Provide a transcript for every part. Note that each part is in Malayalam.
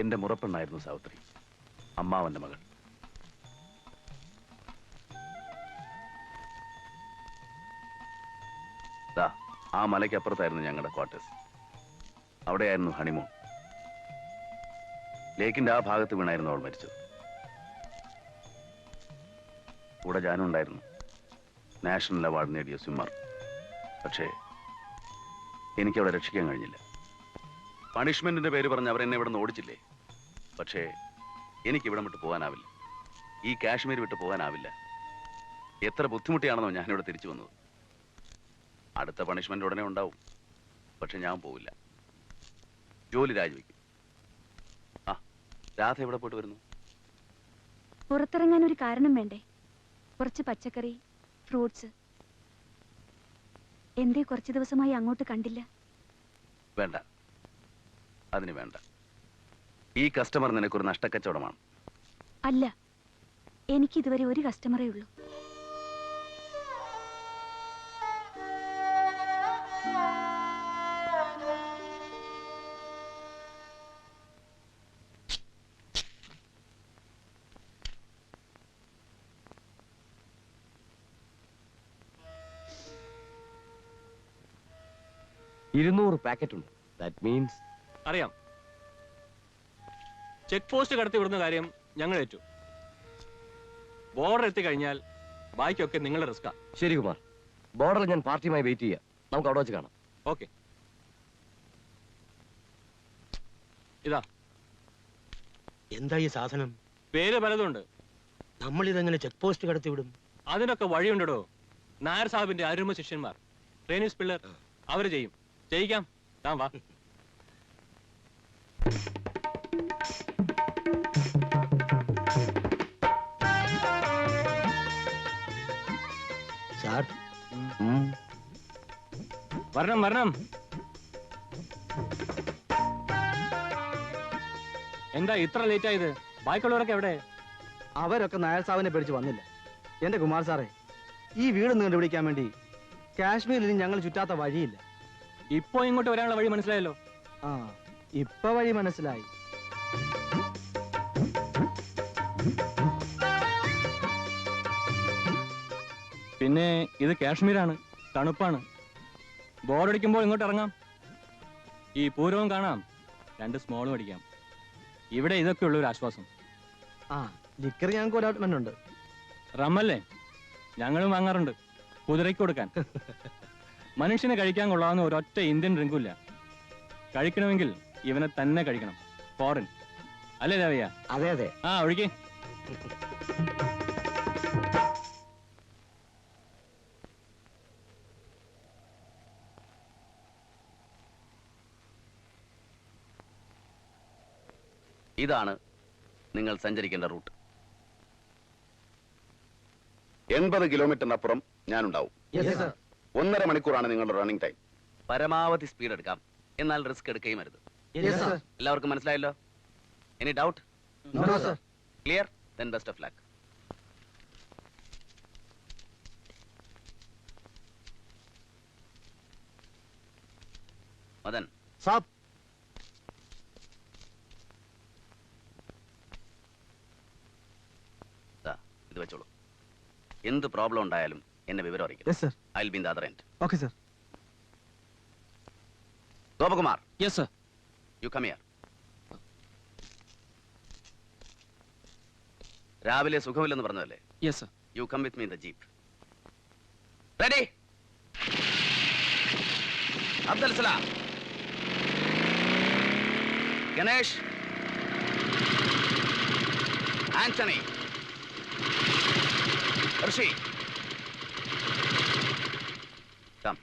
എന്റെ മുറപ്പെണ്ണായിരുന്നു സാവിത്രി, അമ്മാവന്റെ മകൾ. ആ മലയ്ക്കപ്പുറത്തായിരുന്നു ഞങ്ങളുടെ ക്വാർട്ടേഴ്സ്. അവിടെയായിരുന്നു ഹണിമൂൺ. ലേക്കിന്റെ ആ ഭാഗത്ത് വീണായിരുന്നു അവൾ മരിച്ചത്. കൂടെ ജാനുണ്ടായിരുന്നു, നാഷണൽ അവാർഡ് നേടിയ സ്വിമ്മർ. പക്ഷേ എനിക്കവളെ രക്ഷിക്കാൻ കഴിഞ്ഞില്ല. പണിഷ്മെന്റിന്റെ പേര് പറഞ്ഞ് അവരെന്നെ ഇവിടെ നിന്ന് ഓടിച്ചില്ലേ. പക്ഷേ എനിക്കിവിടം വിട്ട് പോകാനാവില്ല, ഈ കാശ്മീർ വിട്ട് പോകാനാവില്ല. എത്ര ബുദ്ധിമുട്ടിയാണെന്നോ ഞാനിവിടെ തിരിച്ചു വന്നത്. അടുത്ത പണിഷ്മെന്റ് ഉടനെ ഉണ്ടാവും, പക്ഷെ ഞാൻ പോവില്ല, ജോലി രാജിവെക്കും. ആ, രാധ എവിടെ പോയിട്ട് വരുന്നു? പുറത്തിറങ്ങാൻ ഒരു കാരണം വേണ്ടേ? കുറച്ച് പച്ചക്കറി, ഫ്രൂട്ട്സ്. എന്തേ കുറച്ച് ദിവസമായി അങ്ങോട്ട് കണ്ടില്ല? വേണ്ട, അതിന് വേണ്ട. ഈ കസ്റ്റമർ നിനക്കൊരു നഷ്ടക്കച്ചവടമാണ്. അല്ല, എനിക്ക് ഇതുവരെ ഒരു കസ്റ്റമറേ ഉള്ളൂ. പാക്കറ്റ് ഉണ്ട്. ദാറ്റ് മീൻസ് അറിയാം. ചെക്ക് പോസ്റ്റ് കടത്തി വിടുന്ന കാര്യം ഞങ്ങൾ ഏറ്റു. ബോർഡർ എത്തിക്കഴിഞ്ഞാൽ ബാക്കിയൊക്കെ നിങ്ങളുടെ റിസ്കാ. ശരി കുമാർ, ബോർഡറിൽ ഞാൻ പാർട്ടിയുമായി വെയിറ്റ് ചെയ്യാം. നമുക്ക് അവിടെ വെച്ച് കാണാം. ഓക്കെ. ഇതാ. എന്താ ഈ സാധനം? പേര് പലതുണ്ട്. നമ്മളിതെങ്ങനെ ചെക്ക് പോസ്റ്റ് കടത്തി വിടും? അതിനൊക്കെ വഴിയുണ്ടോ. നായർ സാഹിബിന്റെ അരുമ ശിഷ്യന്മാർ റേനീസ് പിള്ളർ അവര് ചെയ്യും. ചെയ്യിക്കാം. താൻ വാ. സാർ, വരണം വരണം. എന്താ ഇത്ര ലേറ്റ് ആയത്? ബാക്കിയുള്ളവരൊക്കെ എവിടെ? അവരൊക്കെ നായർ സാഹിബിനെ പേടിച്ച് വന്നില്ല. എന്റെ കുമാർ സാറേ, ഈ വീട് കണ്ടുപിടിക്കാൻ വേണ്ടി കാശ്മീരിൽ ഞങ്ങൾ ചുറ്റാത്ത വഴിയില്ല. ഇപ്പോ ഇങ്ങോട്ട് വരാനുള്ള വഴി മനസ്സിലായല്ലോ. ആ, ഇപ്പൊ വഴി മനസ്സിലായി. പിന്നെ ഇത് കാശ്മീരാണ്, തണുപ്പാണ്. ബോർഡടിക്കുമ്പോൾ ഇങ്ങോട്ട് ഇറങ്ങാം. ഈ പൂരവും കാണാം, 2 സ്മോളും അടിക്കാം. ഇവിടെ ഇതൊക്കെ ഉള്ള ഒരു ആശ്വാസം. ആ, ലിക്കർ ഞങ്ങൾക്ക് ഒരാട്ട്മെന്റ് ഉണ്ട്. റമ്മല്ലേ? ഞങ്ങളും വാങ്ങാറുണ്ട്, കുതിരയ്ക്ക് കൊടുക്കാൻ. മനുഷ്യനെ കഴിക്കാൻ കൊള്ളാവുന്ന ഒരൊറ്റ ഇന്ത്യൻ ഡ്രിങ്കുമില്ല. കഴിക്കണമെങ്കിൽ ഇവനെ തന്നെ കഴിക്കണം. ഫോറിൻ അല്ലേ രാവയ്യ? അതെ അതെ. ആ, ഒഴിക്കേ. ഇതാണ് നിങ്ങൾ സഞ്ചരിക്കേണ്ട റൂട്ട്. 80 കിലോമീറ്ററിനപ്പുറം ഞാനുണ്ടാവും. 1.5 മണിക്കൂറാണ് നിങ്ങളുടെ റണ്ണിംഗ് ടൈം. പരമാവധി സ്പീഡ് എടുക്കാം, എന്നാൽ റിസ്ക് എടുക്കുകയും അരുത്. എല്ലാവർക്കും മനസ്സിലായല്ലോ? Any doubt? Clear? Then best of luck. Madan saab, ഇത് വെച്ചോളൂ. എന്ത് പ്രോബ്ലം ഉണ്ടായാലും എന്നെ വിവരം അറിയിക്കും. I will be in the other end. Okay sir. Gopakumar. Yes sir. You come here. രാവിലെ സുഖമില്ലെന്ന് പറഞ്ഞതല്ലേ? Yes sir. You come with me in the jeep. Ready? Abdul Salam, Ganesh, Antony, Rishi, come.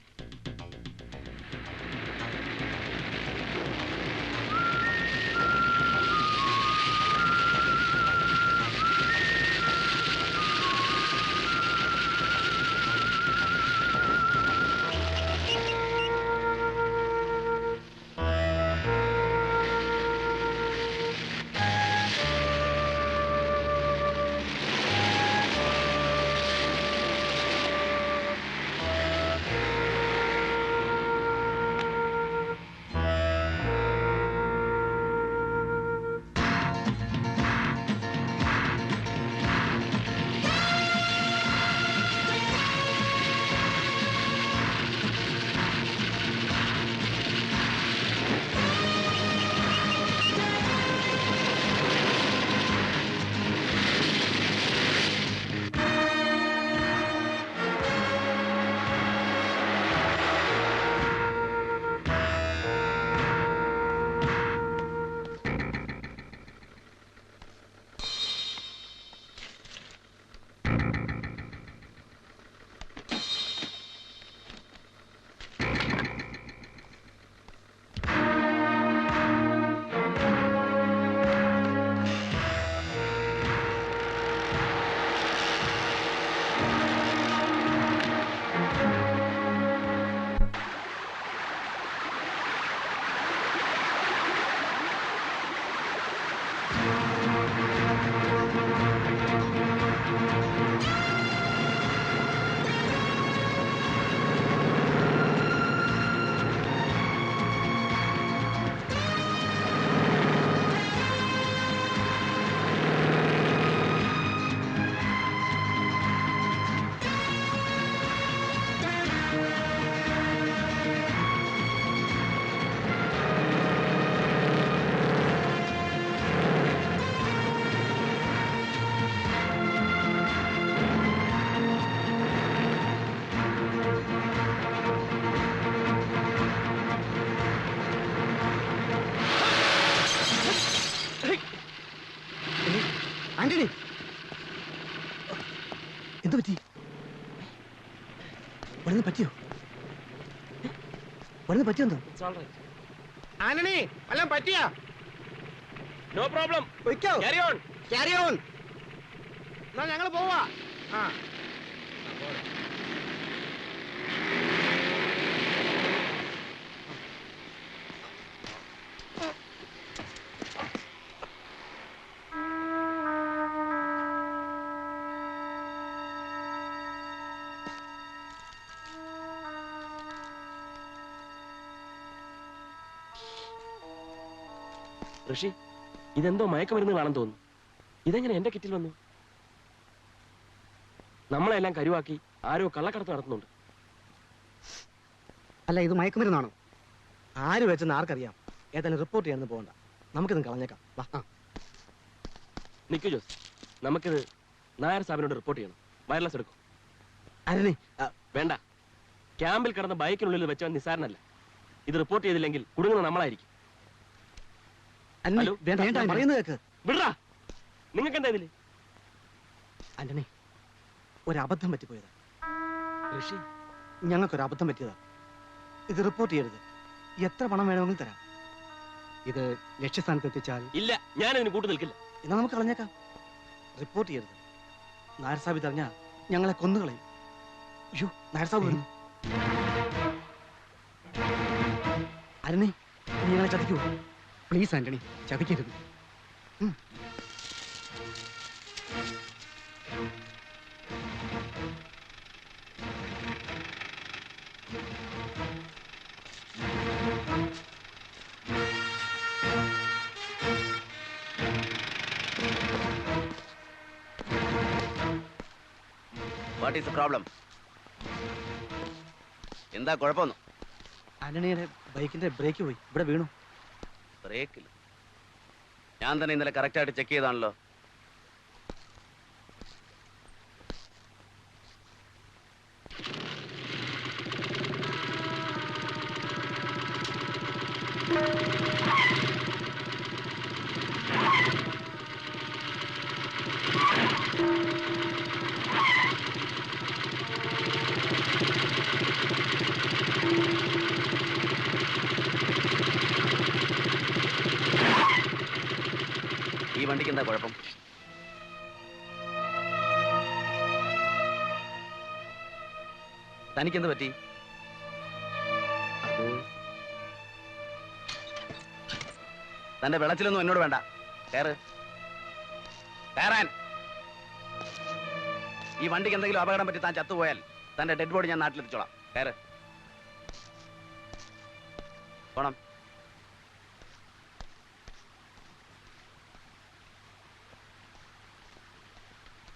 വരുന്നത് പറ്റിയോ? വരുന്നത് പറ്റിയെന്തോ? ആന്റണി വല്ലതും പറ്റിയാ? No problem. വയ്ക്കോ? Carry on. Carry on. എന്നാ ഞങ്ങൾ പോവാ. ആ ഋഷി, ഇതെന്തോ മയക്കമരുന്നുകളാണെന്ന് തോന്നുന്നു. ഇതെങ്ങനെ എന്റെ കിറ്റിൽ വന്നു? നമ്മളെല്ലാം കരുവാക്കി ആരോ കള്ളക്കടത്ത് നടത്തുന്നുണ്ട്. അല്ല, ഇത് മയക്കുമരുന്നാണോ? ആര് വെച്ചെന്ന് ആർക്കറിയാം. ഏതായാലും റിപ്പോർട്ട് ചെയ്യാനൊന്നും പോകണ്ട, നമുക്കിത് കളഞ്ഞേക്കാം. വാ. നിക്കു ജോസ്, നമുക്കിത് നായർ സാബിനോട് റിപ്പോർട്ട് ചെയ്യണം. വയർലെസ് എടുക്കും. ആന്റണി, വേണ്ട. ക്യാമ്പിൽ കിടന്ന ബൈക്കിനുള്ളിൽ വെച്ചവൻ നിസ്സാരനല്ല. ഇത് റിപ്പോർട്ട് ചെയ്തില്ലെങ്കിൽ കുടുങ്ങുന്ന നമ്മളായിരിക്കും. ആന്റണി, ഹലോ? വേണ്ട, വേണ്ട, പറയുന്നത് കേക്ക്. വിടാ. നിങ്ങൾക്ക് എന്താ ഇതില്? ആന്റണി, ഒരബദ്ധം പറ്റിപ്പോയതാ. ഋഷി, ഞങ്ങൾക്കൊരബദ്ധം പറ്റിയതാ. ഇത് റിപ്പോർട്ട് ചെയ്യരുത്. എത്ര പണം വേണമെങ്കിലും തരാം. ഇത് ലക്ഷ്യസ്ഥാനത്ത് എത്തിച്ചാൽ ഇല്ല, ഞാനതിന് കൂട്ടു നിൽക്കില്ല. എന്നാ നമുക്ക് കളഞ്ഞേക്കാം. റിപ്പോർട്ട് ചെയ്യരുത്. നായർ സാബ് ഇതറിഞ്ഞാ ഞങ്ങളെ കൊന്നുകളയും. അയ്യോ, നായർ സാബ് വരുന്നു. ആന്റണി, നീ ഞങ്ങളെ ചതിക്കൂ. പ്ലീസ് ആന്റണി, ചതിക്കരുത്. What is the problem? എന്താ കുഴപ്പമൊന്നും? ആന്റണിയുടെ ബൈക്കിന്റെ ബ്രേക്ക് പോയി, ഇവിടെ വീണു. ബ്രേക്കില്ല. ഞാൻ തന്നെ ഇന്നലെ കറക്റ്റായിട്ട് ചെക്ക് ചെയ്താണല്ലോ. ഈ വണ്ടിക്ക് എന്താ കുഴപ്പം? തനിക്കെന്ത് പറ്റി? തന്റെ വെളച്ചിലൊന്നും എന്നോട് വേണ്ട. കയറാൻ. ഈ വണ്ടിക്ക് എന്തെങ്കിലും അപകടം പറ്റി താൻ ചത്തുപോയാൽ തന്റെ ഡെഡ് ബോഡി ഞാൻ നാട്ടിലെത്തിച്ചോളാം. കയറ്. പോണം.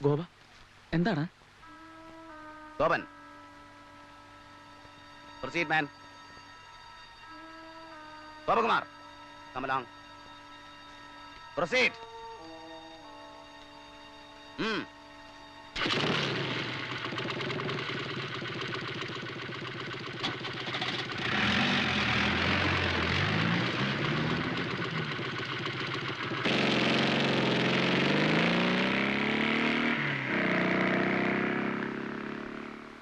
ഗോപ, എന്താണ്? Gopan, proceed man. Gopakumar, come along. Proceed.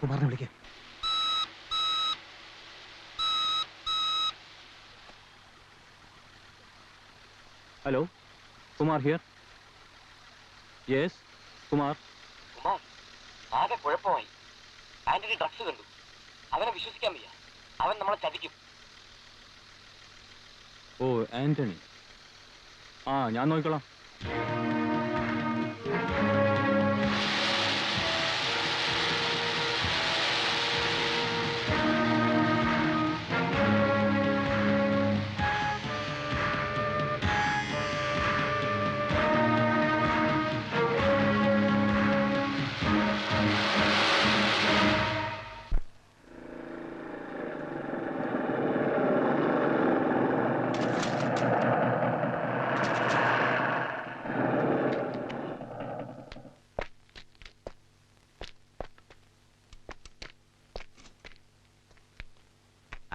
കുമാറിനെ വിളിക്കേ. Hello, Kumar here. Yes, Kumar. Kumar, ആകെ കുഴപ്പമായി. ആന്റണി ഡ്രഗ്സ് കണ്ടു. അവനെ വിശ്വസിക്കാൻ വയ്യ. അവൻ നമ്മളെ ചതിക്കും. ഓ, ആന്റണി. ആ, ഞാൻ നോക്കിക്കോളാം.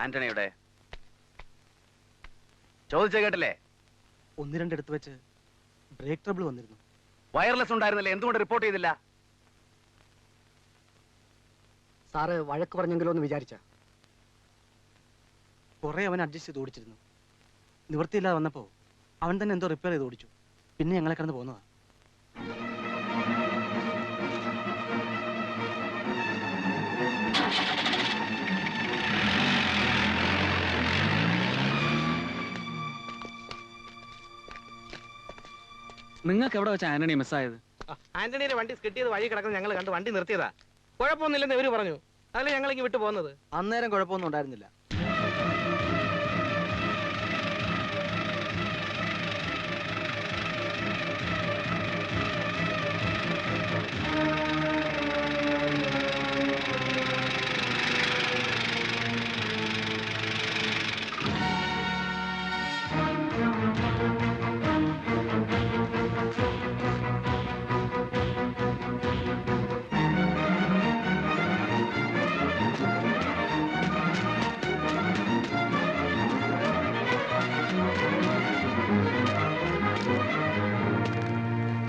ആന്റണിയുടെ ചോദിച്ച കേട്ടില്ലേ? ഒന്ന് രണ്ടിടത്ത് വെച്ച് ബ്രേക്ക് ട്രബിൾ വന്നിരുന്നു. വയർലെസ് ഉണ്ടായിരുന്നില്ലേ? എന്തുകൊണ്ട് റിപ്പോർട്ട് ചെയ്തില്ല? സാറ് വഴക്ക് പറഞ്ഞെങ്കിലോ എന്ന് വിചാരിച്ച കുറെ അവൻ അഡ്ജസ്റ്റ് ചെയ്ത് ഓടിച്ചിരുന്നു. നിവൃത്തിയില്ലാതെ വന്നപ്പോ അവൻ തന്നെ എന്തോ റിപ്പയർ ചെയ്ത് ഓടിച്ചു. പിന്നെ ഞങ്ങളെ കിടന്ന് പോകുന്നതാ. നിങ്ങൾക്ക് എവിടെ വെച്ച ആന്റണി മിസ്സായത്? ആന്റണിയുടെ വണ്ടി സ്കിട്ട് ചെയ്ത് വഴി കിടക്കുന്നത് ഞങ്ങൾ കണ്ട് വണ്ടി നിർത്തിയതാ. കുഴപ്പമൊന്നുമില്ലെന്ന് ഇവര് പറഞ്ഞു. അതല്ലേ ഞങ്ങൾ ഇങ്ങ് വിട്ടു പോകുന്നത്. അന്നേരം കുഴപ്പമൊന്നും ഉണ്ടായിരുന്നില്ല.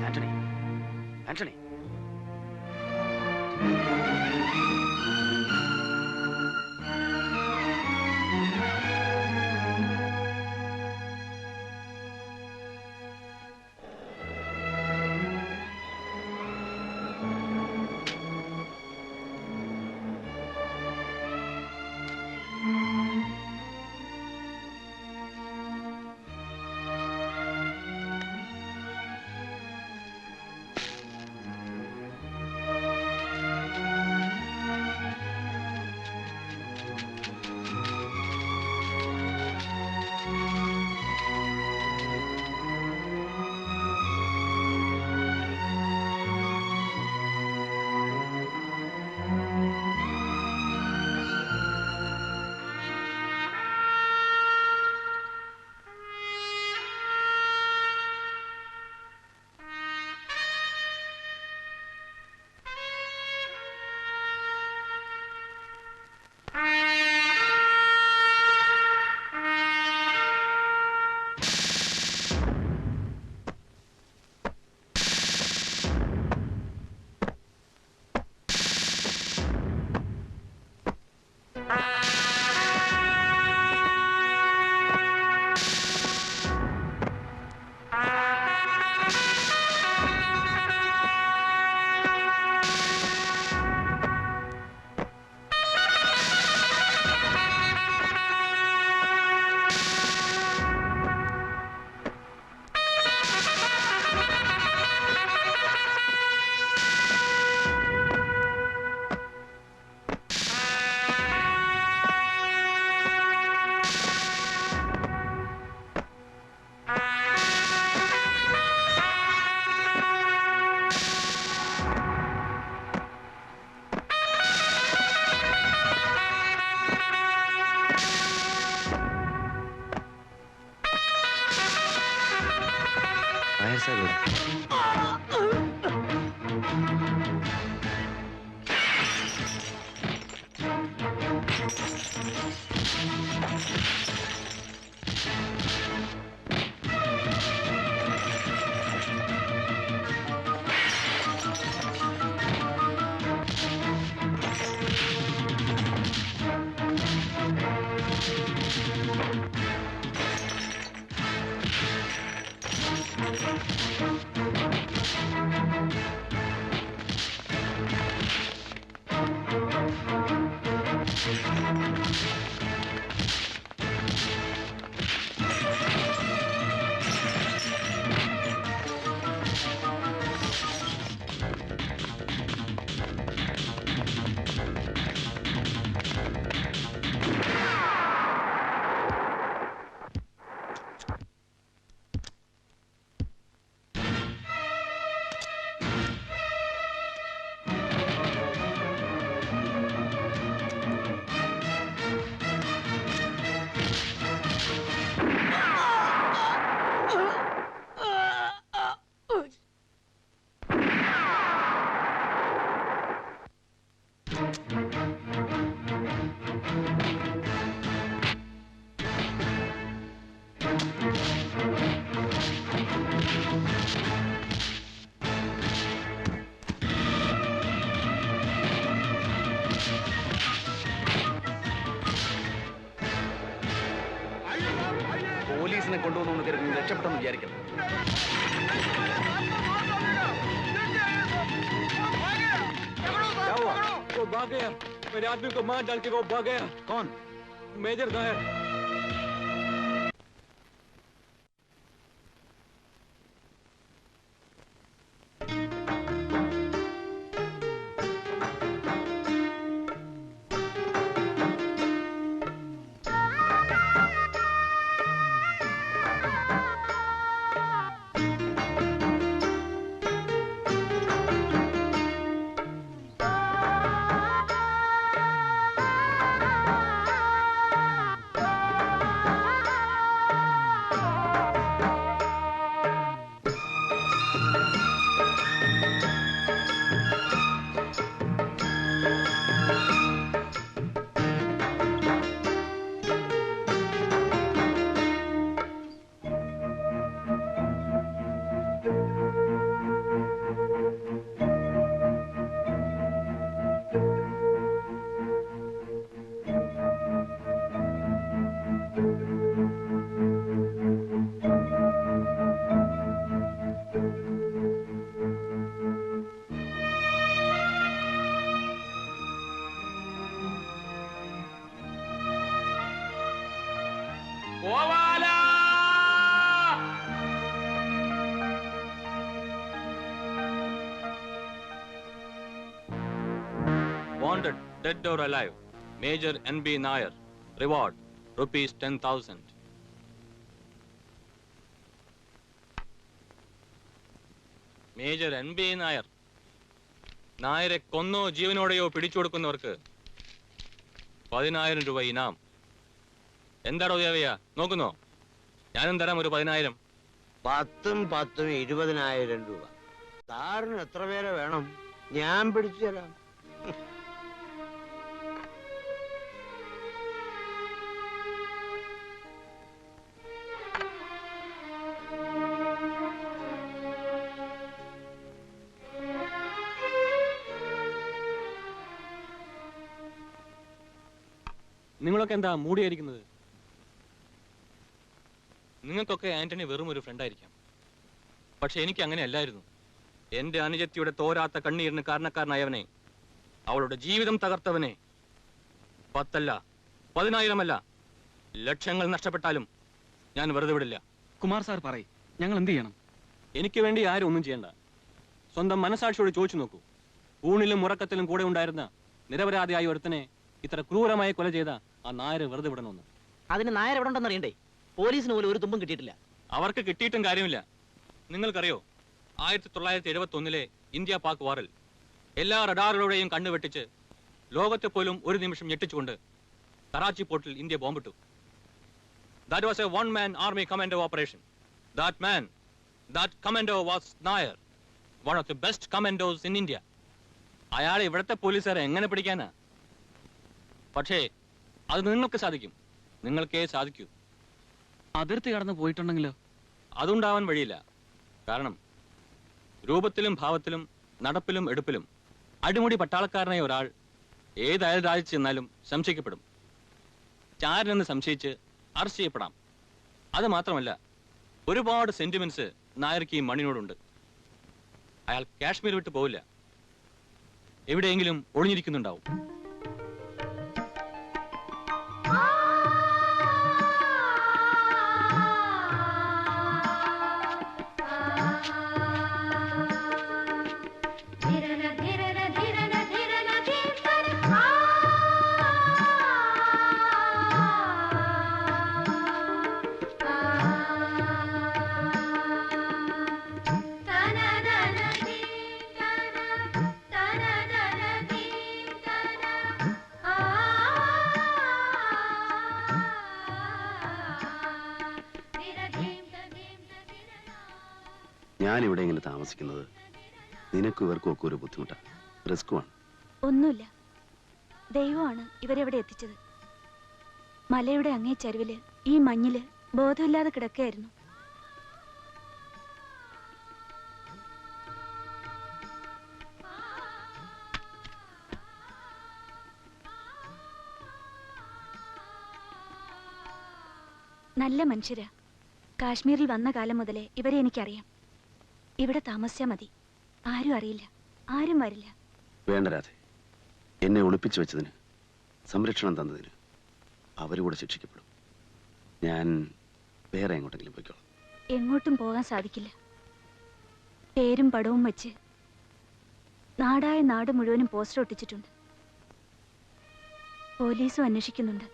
ആന്റണി, ആന്റണി, രക്ഷപ്പെട്ടെന്ന് വിചാരിക്കണം. वो भाग गया, मेरे आदमी को मार डाल के वो भाग गया। कौन? Major Nair. Wanted, dead or alive, Major N.B. Nair. Reward, rupees 10,000. Major N.B. Nair. നായരെ കൊന്നോ ജീവനോടെയോ പിടിച്ചു കൊടുക്കുന്നവർക്ക് 10,000 രൂപ ഇനാം. എന്താടോ ദേവയ്യ, നോക്കുന്നോ? ഞാനും തരാം ഒരു 10,000. 10ഉം 10ഉം 20,000 രൂപ. സാറിന് എത്ര പേരെ വേണം? ഞാൻ പിടിച്ചു തരാം. നിങ്ങളൊക്കെ എന്താ മൂടിയായിരിക്കുന്നത്? നിങ്ങൾക്കൊക്കെ ആന്റണി വെറും ഒരു ഫ്രണ്ടായിരിക്കാം. പക്ഷെ എനിക്ക് അങ്ങനെ അല്ലായിരുന്നു. എന്റെ അനുജത്തിയുടെ തോരാത്ത കണ്ണീരിന് കാരണക്കാരനായവനെ, അവളുടെ ജീവിതം തകർത്തവനെ 10 അല്ല 10,000 അല്ല, ലക്ഷങ്ങൾ നഷ്ടപ്പെട്ടാലും ഞാൻ വെറുതെ വിടില്ല. കുമാർ സാർ പറയും, ഞങ്ങൾ എന്ത് ചെയ്യണം? എനിക്ക് വേണ്ടി ആരും ഒന്നും ചെയ്യണ്ട. സ്വന്തം മനസാക്ഷിയോട് ചോദിച്ചു നോക്കൂ. ഊണിലും ഉറക്കത്തിലും കൂടെ ഉണ്ടായിരുന്ന നിരപരാധിയായ ഒരുത്തനെ ഇത്ര ക്രൂരമായി കൊല ചെയ്ത ആ നായരെ വെറുതെ വിടണമെന്ന്. അതിന് നായർ എവിടെ ഉണ്ടെന്ന് അറിയണ്ടേ? പോലീസിന് പോലും ഒരു തുമ്പും കിട്ടിയിട്ടില്ല. അവർക്ക് കിട്ടിയിട്ടും കാര്യമില്ല. നിങ്ങൾക്കറിയോ, 1971 ഇന്ത്യ പാക് വാറിൽ എല്ലാ റഡാറുകളുടെയും കണ്ണുവെട്ടിച്ച് ലോകത്തെ പോലും ഒരു നിമിഷം ഞെട്ടിച്ചുകൊണ്ട് കറാച്ചി പോർട്ടിൽ India ബോംബിട്ടു. That was a one-man army commando operation. That commando was Nair, one of the best commandos in India. അയാളെ ഇവിടുത്തെ പോലീസുകാരെ എങ്ങനെ പിടിക്കാനാ? പക്ഷേ അത് നിങ്ങൾക്ക് സാധിക്കും. നിങ്ങൾക്കേ സാധിക്കൂ. അതിർത്തി കടന്ന് പോയിട്ടുണ്ടെങ്കിലോ? അതുണ്ടാവാൻ വഴിയില്ല. കാരണം രൂപത്തിലും ഭാവത്തിലും നടപ്പിലും എടുപ്പിലും അടിമുടി പട്ടാളക്കാരനായ ഒരാൾ ഏത് അയൽ രാജ്യത്ത് ചെന്നാലും സംശയിക്കപ്പെടും. ചാരനെന്ന് സംശയിച്ച് അറസ്റ്റ് ചെയ്യപ്പെടാം. അത് മാത്രമല്ല, ഒരുപാട് സെന്റിമെന്റ്സ് നായർക്ക് ഈ മണ്ണിനോടുണ്ട്. അയാൾ കാശ്മീർ വിട്ടു പോവില്ല. എവിടെയെങ്കിലും ഒളിഞ്ഞിരിക്കുന്നുണ്ടാവും. ഞാനിവിടെ ഇങ്ങനെ താമസിക്കുന്നത് നിനക്കും ഇവർക്കും ഒക്കെ ഒരു ബുദ്ധിമുട്ടാണ്, റിസ്ക്കുമാണ്. ഒന്നുമില്ല, ദൈവമാണ് ഇവരെവിടെ എത്തിച്ചത്. മലയുടെ അങ്ങേ ചരിവില് ഈ മഞ്ഞില് ബോധമില്ലാതെ കിടക്കുകയായിരുന്നു. നല്ല മനുഷ്യരാ, കാശ്മീരിൽ വന്ന കാലം മുതലേ ഇവരെ എനിക്കറിയാം. ഇവിടെ താമസിച്ചാൽ മതി. ആരും അറിയില്ല, ആരും വരില്ല. വേണ്ട രാധേ, എന്നെ ഒളിപ്പിച്ചു വെച്ചതിന്, സംരക്ഷണം തന്നതിന് അവരുകൂടെ ശിക്ഷിക്കപ്പെടും. ഞാൻ വേറെ എങ്ങോട്ടെങ്കിലും പോയിക്കോളാം. എങ്ങോട്ടും പോകാൻ സാധിക്കില്ല. പേരും പടവും വെച്ച് നാടായ നാട് മുഴുവനും പോസ്റ്റർ ഒട്ടിച്ചിട്ടുണ്ട്. പോലീസും അന്വേഷിക്കുന്നുണ്ട്.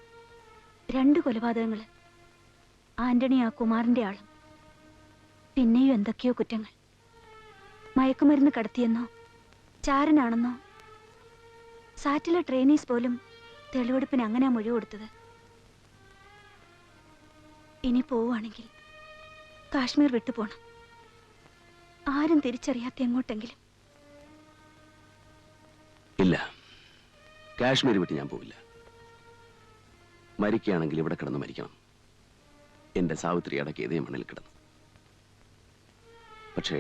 2 കൊലപാതകങ്ങള്, ആന്റണി ആ കുമാറിന്റെ ആളും. പിന്നെയും എന്തൊക്കെയോ കുറ്റങ്ങൾ. മയക്കുമരുന്ന് കടത്തിയെന്നോ ചാരനാണെന്നോ. സാറ്റിലെ ട്രെയിനീസ് പോലും തെളിവെടുപ്പിന് അങ്ങനെ മൊഴി കൊടുത്തത്. ഇനി പോവുകയാണെങ്കിൽ കാശ്മീർ വിട്ടുപോണം. ആരും തിരിച്ചറിയാത്ത എങ്ങോട്ടെങ്കിലും. ഇല്ല, കാശ്മീർ വിട്ട് ഞാൻ പോവില്ല. മരിക്കുകയാണെങ്കിൽ ഇവിടെ കിടന്ന് മരിക്കണം. എന്റെ സാവിത്രി അടക്കി ഇതേ മണ്ണിൽ കിടന്നു. പക്ഷേ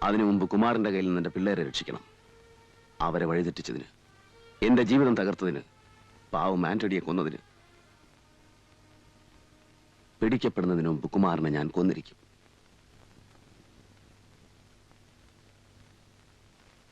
അതിനു മുമ്പ് കുമാറിന്റെ കയ്യിൽ നിന്ന് എന്റെ പിള്ളേരെ രക്ഷിക്കണം. അവരെ വഴിതെറ്റിച്ചതിന്, എന്റെ ജീവിതം തകർത്തതിന്, പാവം ആന്റണിയെ കൊന്നതിന്, പിടിക്കപ്പെടുന്നതിന് മുമ്പ് കുമാറിനെ ഞാൻ കൊന്നിരിക്കും.